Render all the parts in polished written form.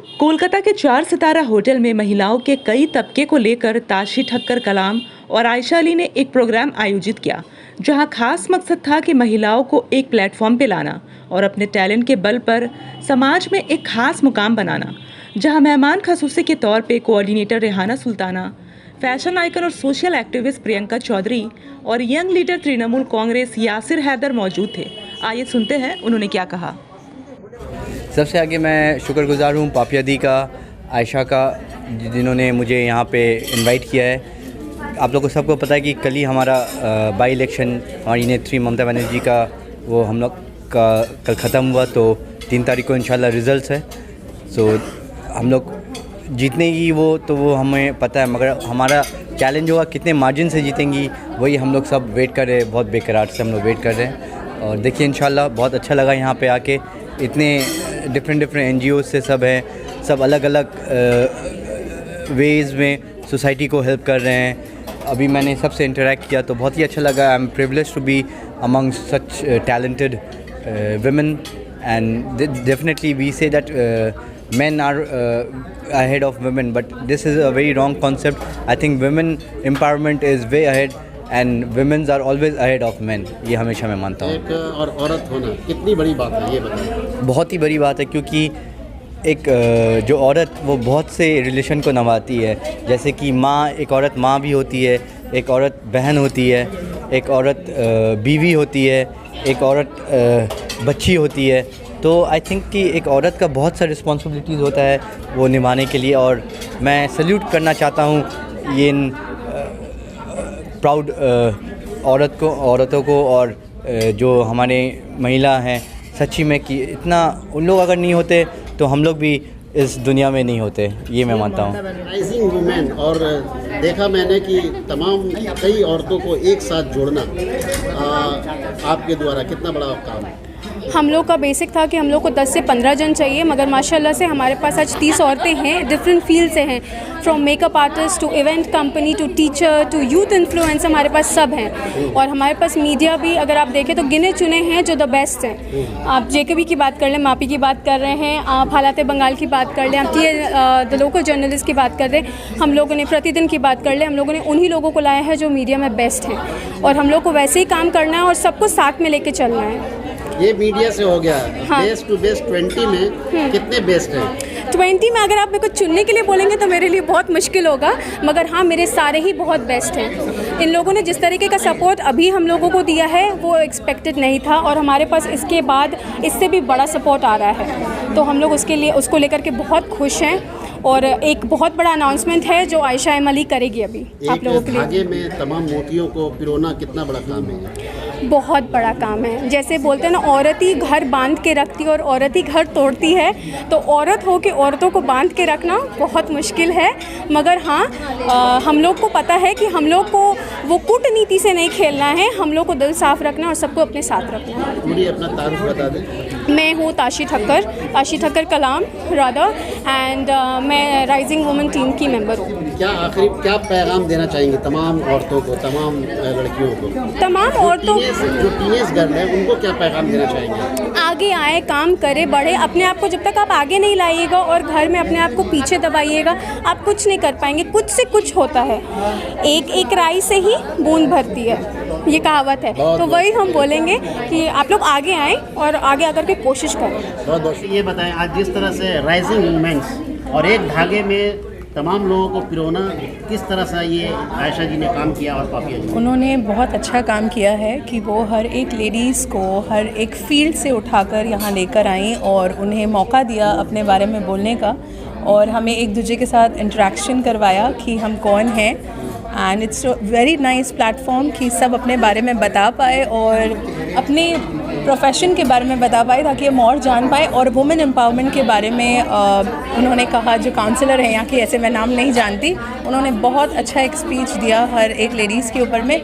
कोलकाता के 4 सितारा होटल में महिलाओं के कई तबके को लेकर ताशी ठक्कर कलाम और आयशा अली ने एक प्रोग्राम आयोजित किया, जहां खास मकसद था कि महिलाओं को एक प्लेटफॉर्म पे लाना और अपने टैलेंट के बल पर समाज में एक खास मुकाम बनाना। जहां मेहमान खसूसी के तौर पे coordinator Rehana Sultana, fashion icon और सोशल एक्टिविस्ट प्रियंका चौधरी और यंग लीडर तृणमूल कांग्रेस यासिर हैदर मौजूद थे। आइए सुनते हैं उन्होंने क्या कहा। सबसे आगे मैं शुक्रगुजार हूँ पापिया दी का, आयशा का, जिन्होंने मुझे यहाँ पे इनवाइट किया है। आप लोगों को सबको पता है कि कल ही हमारा बाई इलेक्शन हमारी नेत्री ममता बनर्जी का वो हम लोग का कल ख़त्म हुआ, तो 3 तारीख को इंशाल्लाह रिज़ल्ट्स है। सो हम लोग जीतनेगी वो हमें पता है, मगर हमारा चैलेंज होगा कितने मार्जिन से जीतेंगी, वही हम लोग सब वेट कर रहे हैं। बहुत बेकरार से हम लोग वेट कर रहे हैं और देखिए इंशाल्लाह बहुत अच्छा लगा यहाँ पे आके। इतने डिफरेंट NGOs से सब हैं, सब अलग अलग वेज़ में सोसाइटी को हेल्प कर रहे हैं। अभी मैंने सबसे इंटरेक्ट किया तो बहुत ही अच्छा लगा। I am privileged to be among such talented women, and definitely we say that men are ahead of women, but this is a very wrong concept. I think women empowerment is way ahead and women are always ahead of men. ये हमेशा मैं मानता हूँ। एक और औरत होना कितनी बड़ी बात है, ये बताएं। बहुत ही बड़ी बात है, क्योंकि एक जो औरत वो बहुत से रिलेशन को निभाती है। जैसे कि माँ, एक औरत माँ भी होती है, एक औरत बहन होती है, एक औरत बीवी होती है, एक औरत बच्ची होती है। तो आई थिंक कि एक औरत का बहुत सा रिस्पॉन्सिबिलिटीज़ होता है वो निभाने के लिए, और मैं सल्यूट करना चाहता हूँ ये प्राउड औरतों को और जो हमारे महिला हैं, सच्ची में कि इतना उन लोग अगर नहीं होते तो हम लोग भी इस दुनिया में नहीं होते, ये मैं मानता हूँ। राइजिंग वुमेन, और देखा मैंने कि तमाम कई औरतों को एक साथ जोड़ना आपके द्वारा कितना बड़ा काम है। हम लोग का बेसिक था कि हम लोग को 10 से 15 जन चाहिए, मगर माशाल्लाह से हमारे पास आज 30 औरतें हैं, डिफरेंट फील्ड से हैं, from makeup artist to event company to teacher to youth influencer, हमारे पास सब हैं। और हमारे पास मीडिया भी अगर आप देखें तो गिने चुने हैं जो द बेस्ट हैं। आप जेकेबी की बात कर लें, मापी की बात कर रहे हैं, आप हालात बंगाल की बात कर लें, आप द लोकल जर्नलिस्ट की बात कर लें, हम लोगों ने प्रतिदिन की बात कर लें, हम लोगों ने उन्हीं लोगों को लाया है जो मीडिया में बेस्ट हैं, और हम लोग को वैसे ही काम करना है और सबको साथ में लेके चलना है। ये मीडिया से हो गया। हाँ। बेस्ट टू बेस्ट 20 में कितने बेस्ट हैं? 20 में अगर आप मेरे को चुनने के लिए बोलेंगे तो मेरे लिए बहुत मुश्किल होगा, मगर हाँ मेरे सारे ही बहुत बेस्ट हैं। इन लोगों ने जिस तरीके का सपोर्ट अभी हम लोगों को दिया है वो एक्सपेक्टेड नहीं था, और हमारे पास इसके बाद इससे भी बड़ा सपोर्ट आ रहा है, तो हम लोग उसको लेकर के बहुत खुश हैं। और एक बहुत बड़ा अनाउंसमेंट है जो आयशा अली करेगी अभी आप लोगों के लिए। धागे में तमाम मोतियों को पिरोना कितना बड़ा काम है? बहुत बड़ा काम है। जैसे बोलते हैं ना, औरत ही घर बांध के रखती है और औरत ही घर तोड़ती है, तो औरत हो के औरतों को बांध के रखना बहुत मुश्किल है, मगर हाँ हम लोग को पता है कि हम लोग को वो कूटनीति से नहीं खेलना है, हम लोग को दिल साफ़ रखना है और सबको अपने साथ रखना है। पूरी अपना तारुफ बता दें। मैं हूँ ताशी ठक्कर कलाम राधा, एंड मैं राइजिंग वुमेन टीम की मेंबर हूँ। क्या पैगाम देना चाहेंगे तमाम औरतों को, तमाम लड़कियों को, तमाम औरतों जो टीनेज गर्ल है उनको क्या पैगाम देना चाहेंगे? आगे आए, काम करे, बढ़े। अपने आप को जब तक आप आगे नहीं लाइएगा और घर में अपने आप को पीछे दबाइएगा, आप कुछ नहीं कर पाएंगे। कुछ से कुछ होता है, एक एक राई से ही बूंद भरती है, ये कहावत है। तो वही हम बोलेंगे कि आप लोग आगे आएँ और आगे आकर के कोशिश करें। बहुत बहुत ये बताएं, आज जिस तरह से राइजिंग वुमेन्स और एक धागे में तमाम लोगों को पिरोना, किस तरह से ये आयशा जी ने काम किया और पापिया जी? उन्होंने बहुत अच्छा काम किया है कि वो हर एक लेडीज़ को हर एक फील्ड से उठाकर यहाँ लेकर आई और उन्हें मौका दिया अपने बारे में बोलने का, और हमें एक दूसरे के साथ इंटरेक्शन करवाया कि हम कौन हैं। And it's very nice platform कि सब अपने बारे में बता पाए और अपने प्रोफेशन के बारे में बता पाए, ताकि हम और जान पाए। और वुमेन एम्पावरमेंट के बारे में उन्होंने कहा, जो काउंसलर हैं यहाँ के, ऐसे मैं नाम नहीं जानती, उन्होंने बहुत अच्छा एक स्पीच दिया हर एक लेडीज़ के ऊपर में।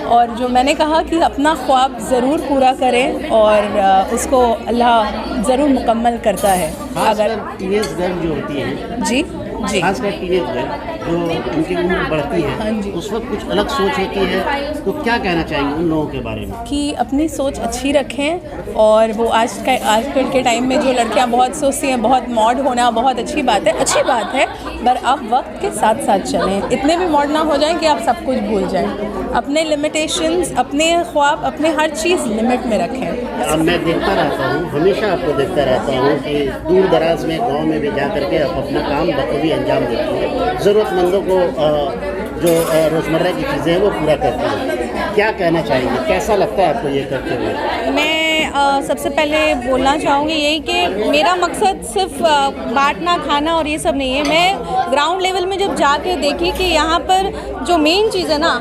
और जो मैंने कहा कि अपना ख्वाब ज़रूर पूरा करें और उसको अल्लाह ज़रूर मुकम्मल करता है। अगर टीनेज गर्ल जो होती हैं जी, जी। खासकर टीनेज में जो उनकी उम्र बढ़ती हाँ है जी। उस वक्त कुछ अलग सोच होती है, तो क्या कहना चाहेंगे उन लोगों के बारे में? कि अपनी सोच अच्छी रखें और वो आजकल के टाइम में जो लड़कियां बहुत सोचती हैं बहुत मॉड होना बहुत अच्छी बात है, पर आप वक्त के साथ साथ चलें, इतने भी मॉड ना हो जाएं कि आप सब कुछ भूल जाएं। अपने लिमिटेशंस, अपने ख्वाब, अपने हर चीज़ लिमिट में रखें। अब मैं देखता रहता हूँ, हमेशा आपको देखता रहता हूँ कि दूर दराज में गांव में भी जा करके आप अपना काम बखूबी अंजाम देती हैं, ज़रूरतमंदों को जो रोज़मर्रा की चीज़ें हैं वो पूरा करती हैं। क्या कहना चाहेंगे, कैसा लगता है आपको ये करते हुए? मैं सबसे पहले बोलना चाहूँगी यही कि मेरा मकसद सिर्फ बांटना खाना और ये सब नहीं है। मैं ग्राउंड लेवल में जब जाके देखी कि यहाँ पर जो मेन चीज़ है ना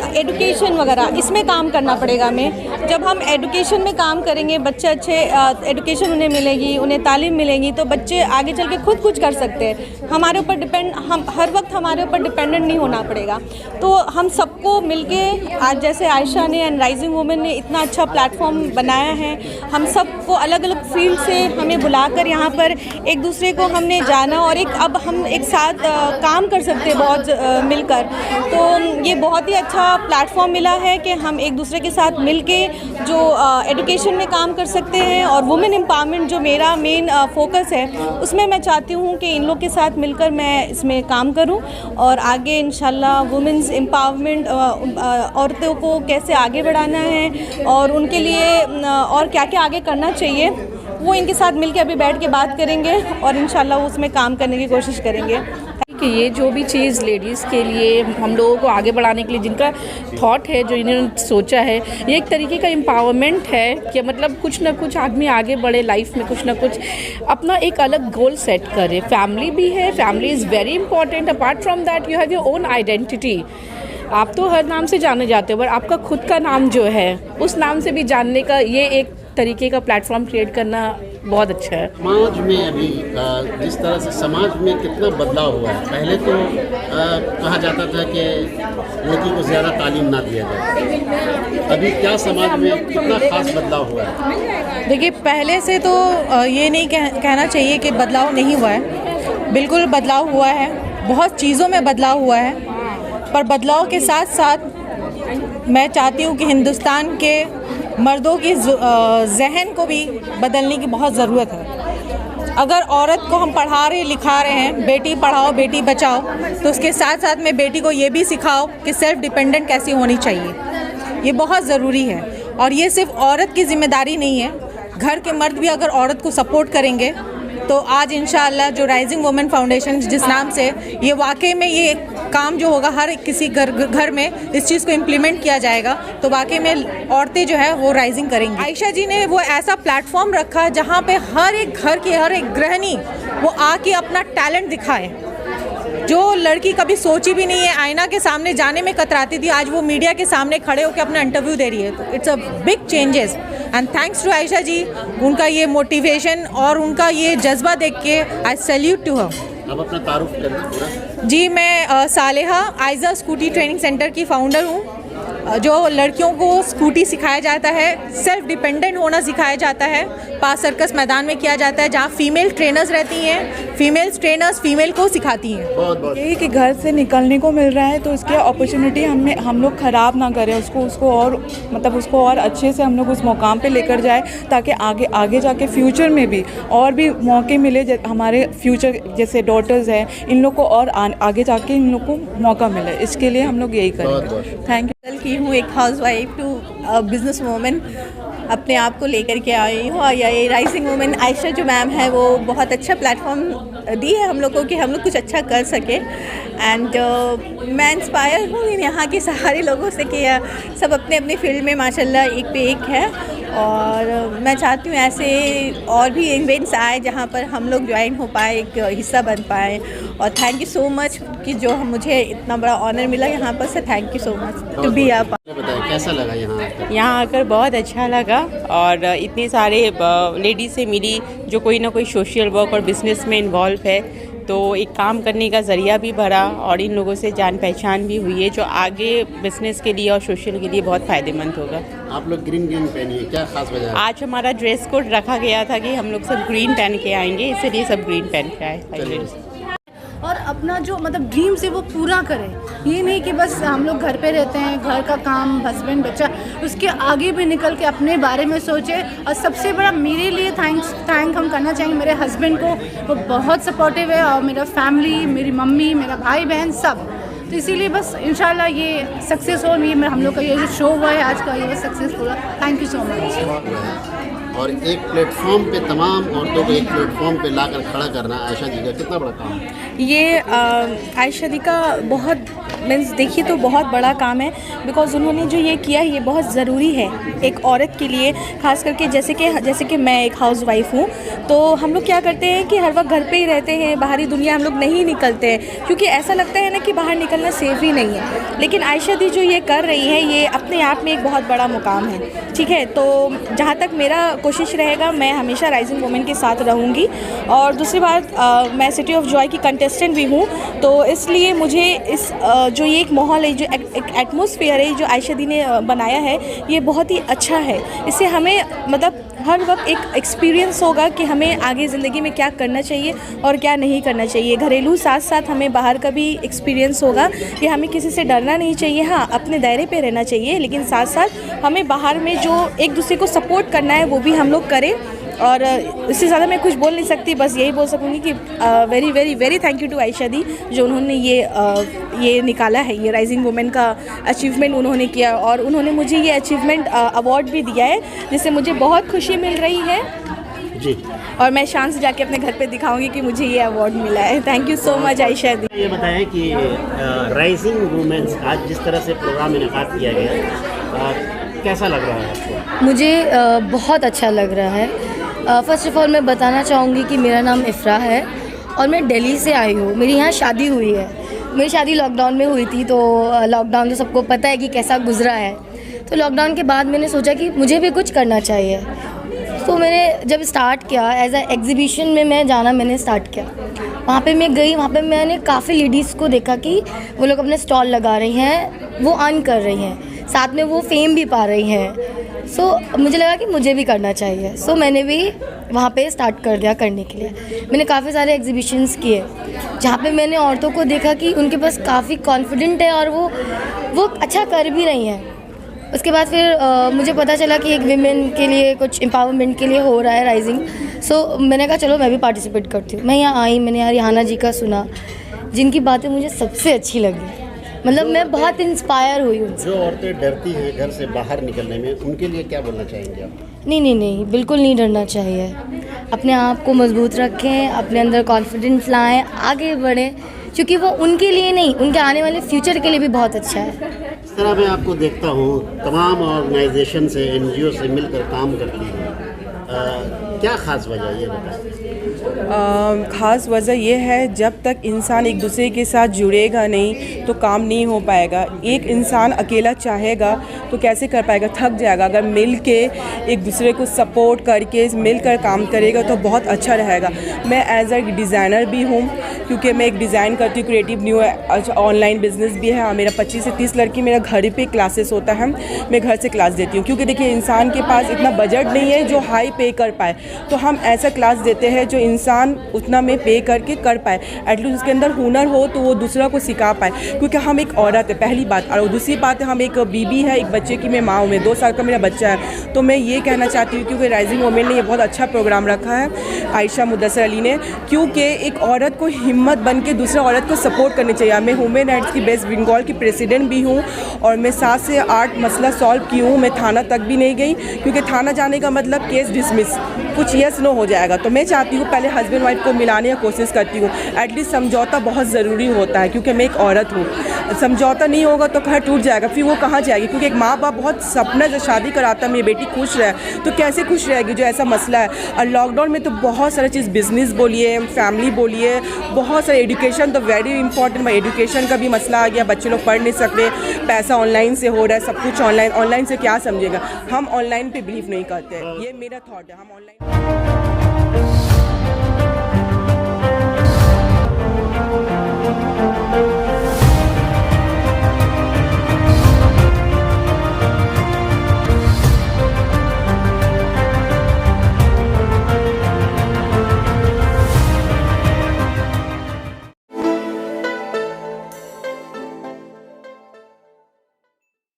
एडुकेशन वगैरह, इसमें काम करना पड़ेगा हमें। जब हम एडुकेशन में काम करेंगे, बच्चे अच्छे एडुकेशन उन्हें मिलेगी, उन्हें तालीम मिलेगी, तो बच्चे आगे चल के खुद कुछ कर सकते हैं। हमारे ऊपर हम हर वक्त हमारे ऊपर डिपेंडेंट नहीं होना पड़ेगा। तो हम सबको मिलके आज जैसे आयशा ने एंड राइजिंग वुमेन ने इतना अच्छा प्लेटफॉर्म बनाया है, हम सबको अलग अलग फील्ड से हमें बुलाकर यहाँ पर एक दूसरे को हमने जाना और अब हम एक साथ काम कर सकते हैं बहुत मिलकर। तो ये बहुत ही अच्छा प्लेटफॉर्म मिला है कि हम एक दूसरे के साथ मिलके जो एडुकेशन में काम कर सकते हैं और वुमेन एम्पावरमेंट जो मेरा मेन फोकस है उसमें मैं चाहती हूँ कि इन लोग के साथ मिलकर मैं इसमें काम करूँ और आगे इंशाल्लाह वुमेन्स एम्पावरमेंट औरतों को कैसे आगे बढ़ाना है और उनके लिए और क्या क्या आगे करना चाहिए वो इनके साथ मिलकर अभी बैठ के बात करेंगे और इंशाल्लाह उसमें काम करने की कोशिश करेंगे। कि ये जो भी चीज़ लेडीज़ के लिए हम लोगों को आगे बढ़ाने के लिए जिनका थॉट है, जो इन्होंने सोचा है, ये एक तरीके का एम्पावरमेंट है कि मतलब कुछ ना कुछ आदमी आगे बढ़े लाइफ में, कुछ ना कुछ अपना एक अलग गोल सेट करे। फैमिली भी है, family is very important. Apart from that you have your own identity. आप तो हर नाम से जाने जाते हो पर आपका खुद का नाम जो है उस नाम से भी जानने का ये एक तरीके का प्लेटफॉर्म क्रिएट करना बहुत अच्छा है। समाज में अभी जिस तरह से समाज में कितना बदलाव हुआ है, पहले तो कहा जाता था कि लड़की को ज़्यादा तालीम ना दिया जाए, अभी क्या समाज में कितना खास बदलाव हुआ है? देखिए, पहले से तो ये नहीं कहना चाहिए कि बदलाव नहीं हुआ है, बिल्कुल बदलाव हुआ है, बहुत चीज़ों में बदलाव हुआ है। पर बदलाव के साथ साथ मैं चाहती हूँ कि हिंदुस्तान के मर्दों की जहन को भी बदलने की बहुत ज़रूरत है। अगर औरत को हम पढ़ा रहे लिखा रहे हैं, बेटी पढ़ाओ बेटी बचाओ, तो उसके साथ साथ में बेटी को ये भी सिखाओ कि सेल्फ डिपेंडेंट कैसी होनी चाहिए। ये बहुत ज़रूरी है और ये सिर्फ औरत की जिम्मेदारी नहीं है, घर के मर्द भी अगर औरत को सपोर्ट करेंगे तो आज इंशाअल्लाह जो राइजिंग वुमेन फाउंडेशन जिस नाम से ये वाकई में ये काम जो होगा हर किसी घर में इस चीज़ को इम्प्लीमेंट किया जाएगा तो वाकई में औरतें जो है वो राइजिंग करेंगी। आयशा जी ने वो ऐसा प्लेटफॉर्म रखा जहाँ पे हर एक घर की हर एक गृहिणी वो आके अपना टैलेंट दिखाए। जो लड़की कभी सोची भी नहीं है, आईना के सामने जाने में कतराती थी, आज वो मीडिया के सामने खड़े होकर अपना इंटरव्यू दे रही है। तो it's a big changes and thanks to Ayesha ji, उनका ये मोटिवेशन और उनका ये जज्बा देख के आई सैल्यूट टू हर। अब अपना तारुफ करें पूरा। जी, मैं Saleha Aiza scooty training centre की फाउंडर हूँ, जो लड़कियों को स्कूटी सिखाया जाता है, सेल्फ डिपेंडेंट होना सिखाया जाता है। पास सर्कस मैदान में किया जाता है जहाँ फीमेल ट्रेनर्स रहती हैं, फीमेल्स ट्रेनर्स फीमेल को सिखाती हैं। बहुत यही कि घर से निकलने को मिल रहा है तो इसकी अपॉर्चुनिटी हम लोग ख़राब ना करें, उसको और मतलब उसको और अच्छे से हम लोग उस मुकाम पे लेकर जाए ताकि आगे जाके फ्यूचर में भी और भी मौके मिले। हमारे फ्यूचर जैसे डॉटर्स हैं, इन लोग को और आगे जाके इन लोग को मौका मिले, इसके लिए हम लोग यही करेंगे। Thank you. की हूँ एक हाउसवाइफ टू बिजनेस वूमेन, अपने आप को लेकर के आई हूँ और ये राइजिंग वुमेन आयशा जो मैम है वो बहुत अच्छा प्लेटफॉर्म दी है हम लोग को कि हम लोग कुछ अच्छा कर सके। एंड मैं इंस्पायर हूँ यहाँ के सारे लोगों से कि सब अपने अपने फील्ड में माशाल्लाह एक पे एक है और मैं चाहती हूँ ऐसे और भी इवेंट्स आए जहाँ पर हम लोग ज्वाइन हो पाए, एक हिस्सा बन पाए। और थैंक यू सो मच कि जो मुझे इतना बड़ा ऑनर मिला यहाँ पर से, thank you so much to be आप। कैसा लगा यहाँ आकर? बहुत अच्छा लगा और इतने सारे लेडीज़ से मिली जो कोई ना कोई सोशल वर्क और बिज़नेस में इन्वॉल्व है, तो एक काम करने का ज़रिया भी भरा और इन लोगों से जान पहचान भी हुई है जो आगे बिज़नेस के लिए और सोशल के लिए बहुत फ़ायदेमंद होगा। आप लोग ग्रीन पहनी है, क्या खास वजह है? आज हमारा ड्रेस कोड रखा गया था कि हम लोग सब ग्रीन पहन के आएंगे, इसलिए सब ग्रीन पहन के आए। और अपना जो मतलब ड्रीम्स है वो पूरा करें। ये नहीं कि बस हम लोग घर पे रहते हैं, घर का काम, हस्बैंड, बच्चा, उसके आगे भी निकल के अपने बारे में सोचे। और सबसे बड़ा मेरे लिए थैंक हम करना चाहेंगे मेरे हस्बैंड को, वो बहुत सपोर्टिव है, और मेरा फैमिली, मेरी मम्मी, मेरा भाई बहन सब। तो इसीलिए बस इंशाल्लाह ये सक्सेस हो, ये हम लोग का ये जो शो हुआ है आज का, ये सक्सेसफुल है। Thank you so much. और एक प्लेटफॉर्म पे तमाम औरतों को एक प्लेटफॉर्म पे लाकर खड़ा करना आयशा जी का कितना बड़ा काम है? ये आयशा दी का बहुत मीन्स देखिए तो बहुत बड़ा काम है, बिकॉज़ उन्होंने जो ये किया है ये बहुत ज़रूरी है एक औरत के लिए, ख़ास करके जैसे कि मैं एक हाउसवाइफ हूँ, तो हम लोग क्या करते हैं कि हर वक्त घर पे ही रहते हैं, बाहरी दुनिया हम लोग नहीं निकलते हैं, क्योंकि ऐसा लगता है ना कि बाहर निकलना सेफ ही नहीं है। लेकिन आयशा दी जो ये कर रही है ये अपने आप में एक बहुत बड़ा मुकाम है, ठीक है। तो जहाँ तक मेरा कोशिश रहेगा मैं हमेशा राइजिंग वुमेन के साथ रहूँगी। और दूसरी बात मैं सिटी ऑफ जॉय की कंटेस्टेंट भी हूँ, तो इसलिए मुझे इस जो ये एक माहौल है, जो एक एटमॉस्फेयर है जो आयशा दी ने बनाया है, ये बहुत ही अच्छा है। इससे हमें मतलब हर वक्त एक एक्सपीरियंस होगा कि हमें आगे ज़िंदगी में क्या करना चाहिए और क्या नहीं करना चाहिए। घरेलू साथ साथ हमें बाहर का भी एक्सपीरियंस होगा कि हमें किसी से डरना नहीं चाहिए, हाँ अपने दायरे पे रहना चाहिए, लेकिन साथ साथ हमें बाहर में जो एक दूसरे को सपोर्ट करना है वो भी हम लोग करें। और इससे ज़्यादा मैं कुछ बोल नहीं सकती, बस यही बोल सकूँगी कि very very very thank you to Ayesha di, जो उन्होंने ये निकाला है, ये राइजिंग वुमेन का अचीवमेंट उन्होंने किया, और उन्होंने मुझे ये अचीवमेंट अवार्ड भी दिया है, जिससे मुझे बहुत खुशी मिल रही है जी। और मैं शान से जाके अपने घर पे दिखाऊंगी कि मुझे ये अवार्ड मिला है। Thank you so much Ayesha di. ये बताएं कि राइजिंग वुमेन्स आज जिस तरह से प्रोग्राम इनेकाद किया गया, कैसा लग रहा है आपको? मुझे बहुत अच्छा लग रहा है। फ़र्स्ट ऑफ़ ऑल मैं बताना चाहूँगी कि मेरा नाम इफ़रा है और मैं दिल्ली से आई हूँ। मेरी यहाँ शादी हुई है, मेरी शादी लॉकडाउन में हुई थी, तो लॉकडाउन तो सबको पता है कि कैसा गुजरा है। तो लॉकडाउन के बाद मैंने सोचा कि मुझे भी कुछ करना चाहिए, तो मैंने जब स्टार्ट किया एज अ एग्ज़िबिशन में मैंने स्टार्ट किया। वहाँ पे मैं गई, वहाँ पे मैंने काफ़ी लेडीज़ को देखा कि वो लोग अपने स्टॉल लगा रही हैं, वो अर्न कर रही हैं, साथ में वो फेम भी पा रही हैं। सो मुझे लगा कि मुझे भी करना चाहिए, सो मैंने भी वहाँ पे स्टार्ट कर दिया करने के लिए। मैंने काफ़ी सारे एग्जीबिशंस किए जहाँ पे मैंने औरतों को देखा कि उनके पास काफ़ी कॉन्फिडेंट है और वो अच्छा कर भी रही हैं। उसके बाद फिर मुझे पता चला कि एक विमेन के लिए कुछ एम्पावरमेंट के लिए हो रहा है राइजिंग, सो मैंने कहा चलो मैं भी पार्टिसिपेट करती हूँ। मैं यहाँ आई, मैंने यार रिहाना जी का सुना, जिनकी बातें मुझे सबसे अच्छी लगी, मतलब मैं बहुत इंस्पायर हुई उनसे। जो औरतें डरती हैं घर से बाहर निकलने में, उनके लिए क्या बोलना चाहेंगे आप? नहीं, बिल्कुल नहीं डरना चाहिए। अपने आप को मजबूत रखें, अपने अंदर कॉन्फिडेंस लाएं, आगे बढ़ें, क्योंकि वो उनके लिए नहीं, उनके आने वाले फ्यूचर के लिए भी बहुत अच्छा है। इस तरह मैं आपको देखता हूँ तमाम ऑर्गेनाइजेशन से, NGO से मिलकर काम करती हैं, क्या ख़ास वजह ये बताएं? ख़ास वजह यह है जब तक इंसान एक दूसरे के साथ जुड़ेगा नहीं तो काम नहीं हो पाएगा। एक इंसान अकेला चाहेगा तो कैसे कर पाएगा, थक जाएगा। अगर मिल के एक दूसरे को सपोर्ट करके मिलकर काम करेगा तो बहुत अच्छा रहेगा। मैं एज अ डिज़ाइनर भी हूँ, क्योंकि मैं एक डिज़ाइन करती हूँ, क्रिएटिव न्यू ऑनलाइन बिज़नेस भी है। मेरा 25 से 30 लड़की मेरा घर पे क्लासेस होता है, मैं घर से क्लास देती हूँ, क्योंकि देखिए इंसान के पास इतना बजट नहीं है जो हाई पे कर पाए, तो हम ऐसा क्लास देते हैं जो इंसान उतना में पे करके कर पाए, एटलीस्ट उसके अंदर हुनर हो तो वो दूसरा को सिखा पाए। क्योंकि हम एक औरत है, पहली बात, और दूसरी बात है हम एक बीबी है, एक बच्चे की मैं माँ हूँ, 2 साल का मेरा बच्चा है। तो मैं ये कहना चाहती हूँ क्योंकि राइजिंग वुमेन ने ये बहुत अच्छा प्रोग्राम रखा है, आयशा मुदस्सर अली ने, क्योंकि एक औरत को हिम्मत बन के दूसरा औरत को सपोर्ट करनी चाहिए। मैं वुमेन राइट्स की वेस्ट बंगाल की प्रेसिडेंट भी हूँ और मैं 7 से 8 मसला सॉल्व की हूँ। मैं थाना तक भी नहीं गई, क्योंकि थाना जाने का मतलब केस डिसमिस, कुछ यस नो हो जाएगा। तो मैं चाहती हूँ पहले हस्बैंड वाइफ को मिलाने की कोशिश करती हूँ। एटलीस्ट समझौता बहुत ज़रूरी होता है, क्योंकि मैं एक औरत हूँ। समझौता नहीं होगा तो घर टूट जाएगा, फिर वो कहाँ जाएगी। क्योंकि एक माँ बाप बहुत सपना से शादी कराता है, मेरी बेटी खुश रहे, तो कैसे खुश रहेगी जो ऐसा मसला है। और लॉकडाउन में तो बहुत सारा चीज़, बिजनेस बोलिए, फैमिली बोलिए, बहुत सारे, एजुकेशन तो वेरी इंपॉर्टेंट। एजुकेशन का भी मसला आ गया, बच्चे लोग पढ़ नहीं सकते, पैसा ऑनलाइन से हो रहा है, सब कुछ ऑनलाइन से क्या समझेगा। हम ऑनलाइन पे बिलीव नहीं करते हैं, ये मेरा थॉट है। हम ऑनलाइन